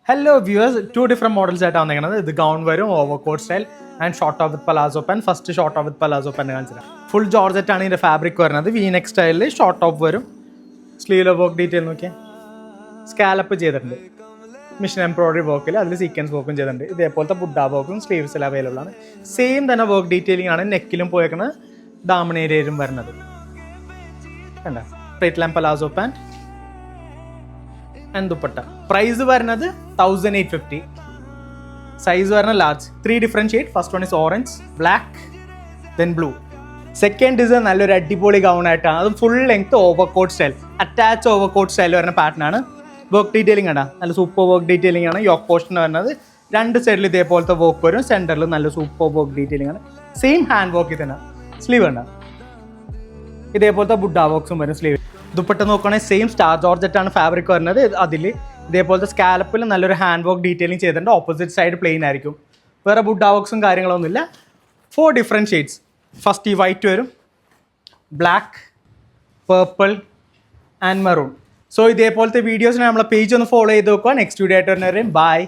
Hello viewers, two different models ആയിട്ടാണ് വന്നിരിക്കുന്നത്. ഇത് ഗൗൺ വരും, overcoat style and short off with palazzo pant. First short off with palazzo pant കാണിച്ചത് full georgette ആണ് ഇതിന്റെ fabric വരുന്നത്. വി നെക്ക് സ്റ്റൈലിൽ ഷോർട്ട് ഓഫ് വരും. സ്ലീവ് വർക്ക് ഡീറ്റെയിൽ നോക്കിയാൽ സ്കാലപ്പ് ചെയ്തിട്ടുണ്ട്. മിഷൻ എംബ്രോയിഡറി വർക്കിൽ അതിൽ സീക്വൻസ് വർക്കും ചെയ്തിട്ടുണ്ട്. ഇതേപോലത്തെ ബുഡ വർക്കും സ്ലീവ്സിൽ അവൈലബിൾ ആണ്. സെയിം തന്നെ വർക്ക് ഡീറ്റെയിലിംഗ് ആണ് നെക്കിലും പോയേക്കുന്നത്, ഡാമൺ ഏരിയയിലും വരുന്നത്. കണ്ട straight line palazzo pan and dupatta. Price വരുന്നത് 1850. സൈസ് വരുന്നത് large. 3 different shade. First one is orange, black, then blue. Second is നല്ലൊരു അടിപൊളി ഗൗൺ ആയിട്ടാണ്. അതും full length overcoat style, attach overcoat style വരുന്ന പാറ്റേൺ ആണ്. വർക്ക് ഡീറ്റെയിലിംഗ് ആണ്, നല്ല സൂപ്പർ വർക്ക് ഡീറ്റെയിലിംഗ് ആണ്. യോക്ക് പോർഷൻ വരുന്നത് രണ്ട് സൈഡിൽ ഇതേപോലത്തെ വർക്ക് വരും. സെന്ററിൽ നല്ല സൂപ്പർ വർക്ക് ഡീറ്റെയിലിംഗ് ആണ്. സെയിം ഹാൻഡ് വർക്ക് തന്നെ. സ്ലീവ് ഉണ്ട്, ഇതേപോലത്തെ ബുഡ വർക്ക്സും വരും സ്ലീവ്. ദുപ്പട്ട നോക്കുകയാണെങ്കിൽ സെയിം സ്റ്റാർ ജോർജറ്റ് ആണ് ഫാബ്രിക് വരുന്നത്. അതിൽ ഇതേപോലത്തെ സ്കാലപ്പിൽ നല്ലൊരു ഹാൻഡ് വർക്ക് ഡീറ്റെയിലിംഗ് ചെയ്തിട്ടുണ്ട്. ഓപ്പോസിറ്റ് സൈഡ് പ്ലെയിൻ ആയിരിക്കും. വേറെ ബുഡ വർക്ക്സും കാര്യങ്ങളൊന്നുമില്ല. 4 ഡിഫറെൻറ്റ് ഷെയ്ഡ്സ്. ഫസ്റ്റ് ഈ വൈറ്റ് വരും, black, purple and maroon. So ഇതേപോലത്തെ വീഡിയോസിന് നമ്മളെ പേജ് ഒന്ന് ഫോളോ ചെയ്ത് നോക്കുക. നെക്സ്റ്റ് വീഡിയോ ആയിട്ട് വരുന്നവരെയും ബൈ.